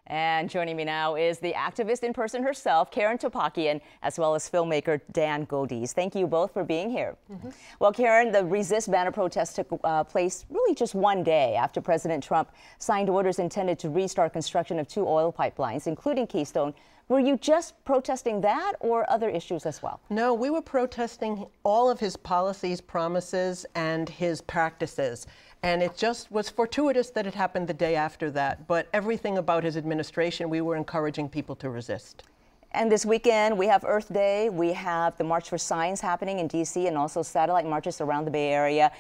And joining me now is the activist in person herself, Karen Topakian, as well as filmmaker Dan Godis. Thank you both for being here. Well, Karen, the Resist banner protest took place really just one day after President Trump signed orders intended to restart construction of 2 oil pipelines, including Keystone. Were you just protesting that or other issues as well? No, we were protesting all of his policies, promises, and his practices. And it just was fortuitous that it happened the day after that. But everything about his administration, we were encouraging people to resist. And this weekend, we have Earth Day, we have the March for Science happening in D.C. and also satellite marches around the Bay Area.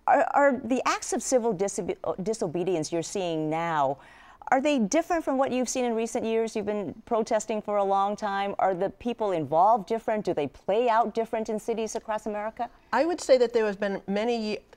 Are the acts of civil disobedience you're seeing now, are they different from what you've seen in recent years? You've been protesting for a long time. Are the people involved different? Do they play out different in cities across America? I would say that there has been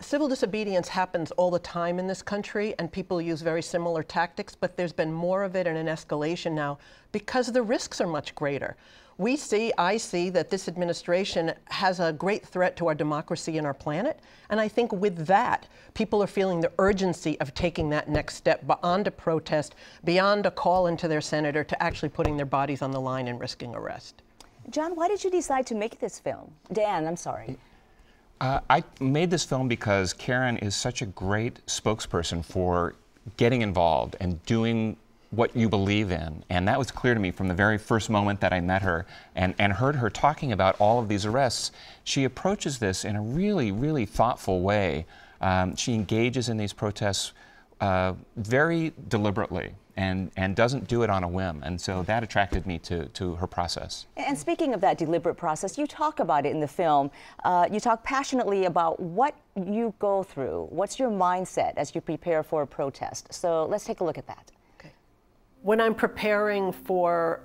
civil disobedience happens all the time in this country, and people use very similar tactics, but there's been more of it and an escalation now because the risks are much greater. I see that this administration has a great threat to our democracy and our planet. And I think with that, people are feeling the urgency of taking that next step beyond a protest, beyond a call into their senator, to actually putting their bodies on the line and risking arrest. John, why did you decide to make this film? Dan, I'm sorry. I made this film because Karen is such a great spokesperson for getting involved and doing what you believe in. And that was clear to me from the very first moment that I met her and heard her talking about all of these arrests. She approaches this in a really, really thoughtful way. She engages in these protests very deliberately and doesn't do it on a whim. And so that attracted me to her process. And speaking of that deliberate process, you talk about it in the film. You talk passionately about what you go through. What's your mindset as you prepare for a protest? So let's take a look at that. When I'm preparing for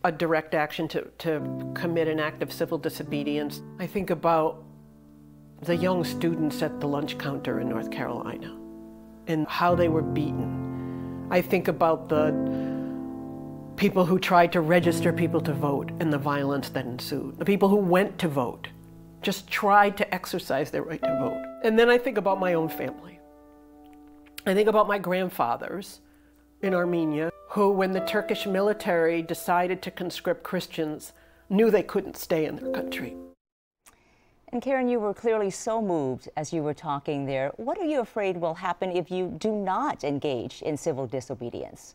a direct action to commit an act of civil disobedience, I think about the young students at the lunch counter in North Carolina and how they were beaten. I think about the people who tried to register people to vote and the violence that ensued. The people who went to vote, just tried to exercise their right to vote. And then I think about my own family. I think about my grandfathers in Armenia, who, when the Turkish military decided to conscript Christians, knew they couldn't stay in their country. And Karen, you were clearly so moved as you were talking there. What are you afraid will happen if you do not engage in civil disobedience?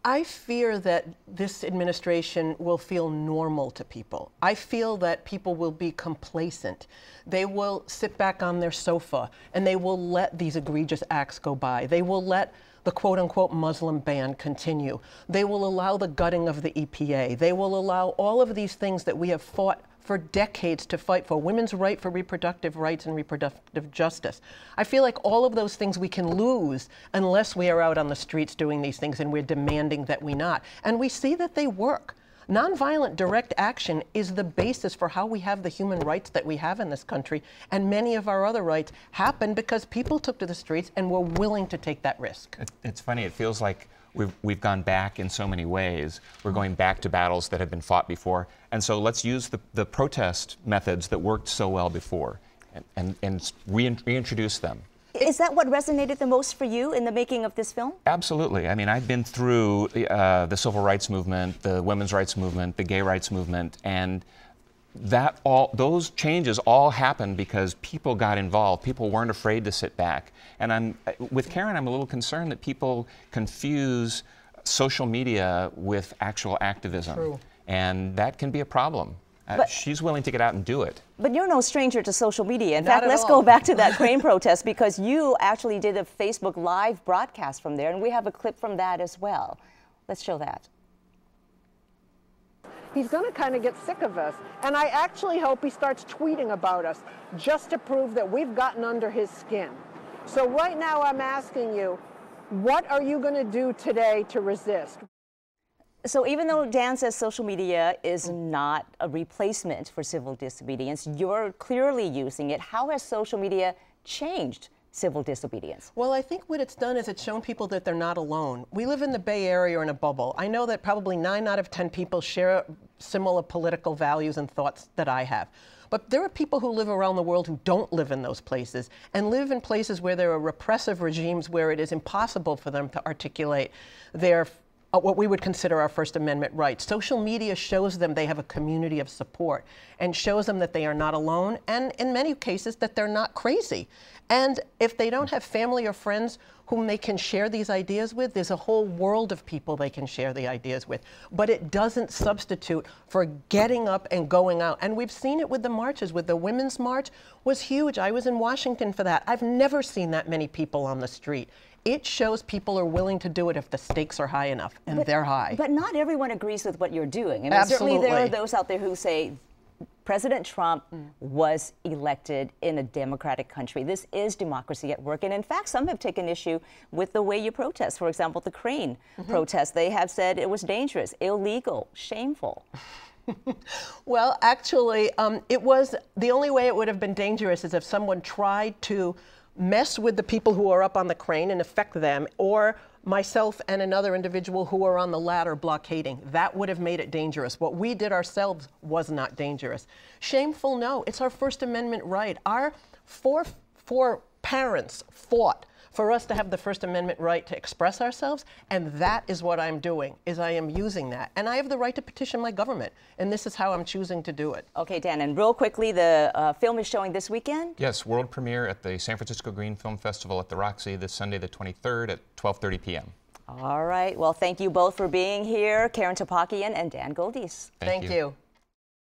I fear that this administration will feel normal to people. I feel that people will be complacent. They will sit back on their sofa and they will let these egregious acts go by. They will let the quote-unquote Muslim ban continue. They will allow the gutting of the EPA. They will allow all of these things that we have fought for decades to fight for, women's right for reproductive rights and reproductive justice. I feel like all of those things we can lose unless we are out on the streets doing these things and we're demanding that we not. And we see that they work. Nonviolent direct action is the basis for how we have the human rights that we have in this country, and many of our other rights happen because people took to the streets and were willing to take that risk. It's funny, it feels like we've gone back in so many ways. We're going back to battles that have been fought before, and so let's use the protest methods that worked so well before and reintroduce them. Is that what resonated the most for you in the making of this film? Absolutely. I mean, I've been through the civil rights movement, the women's rights movement, the gay rights movement, and those changes all happened because people got involved. People weren't afraid to sit back. And with Karen, I'm a little concerned that people confuse social media with actual activism. True. And that can be a problem. She's willing to get out and do it. But you're no stranger to social media. In fact, let's go back to that crane protest, because you actually did a Facebook Live broadcast from there, and we have a clip from that as well. Let's show that. He's going to kind of get sick of us, and I actually hope he starts tweeting about us just to prove that we've gotten under his skin. So right now I'm asking you, what are you going to do today to resist? So even though Dan says social media is not a replacement for civil disobedience, you're clearly using it. How has social media changed civil disobedience? Well, I think what it's done is it's shown people that they're not alone. We live in the Bay Area or in a bubble. I know that probably 9 out of 10 people share similar political values and thoughts that I have. But there are people who live around the world who don't live in those places and live in places where there are repressive regimes where it is impossible for them to articulate their what we would consider our First Amendment rights. Social media shows them they have a community of support and shows them that they are not alone, and in many cases that they're not crazy. And if they don't have family or friends whom they can share these ideas with, there's a whole world of people they can share the ideas with. But it doesn't substitute for getting up and going out. And we've seen it with the marches. With the Women's March was huge. I was in Washington for that. I've never seen that many people on the street. It shows people are willing to do it if the stakes are high enough, and they're high. But not everyone agrees with what you're doing. I mean, Absolutely. certainly there are those out there who say President Trump was elected in a democratic country. This is democracy at work. And in fact, some have taken issue with the way you protest. For example, the crane protest. They have said it was dangerous, illegal, shameful. Well, actually, it was the only way it would have been dangerous is if someone tried to mess with the people who are up on the crane and affect them, or myself and another individual who are on the ladder blockading. That would have made it dangerous. What we did ourselves was not dangerous. Shameful, no. It's our First Amendment right. Our four parents fought for us to have the First Amendment right to express ourselves, and that is what I'm doing, is I am using that. And I have the right to petition my government, and this is how I'm choosing to do it. Okay, Dan, and real quickly, the film is showing this weekend? Yes, world premiere at the San Francisco Green Film Festival at the Roxy this Sunday the 23rd at 12:30 p.m. All right. Well, thank you both for being here, Karen Topakian and Dan Goldies. Thank you.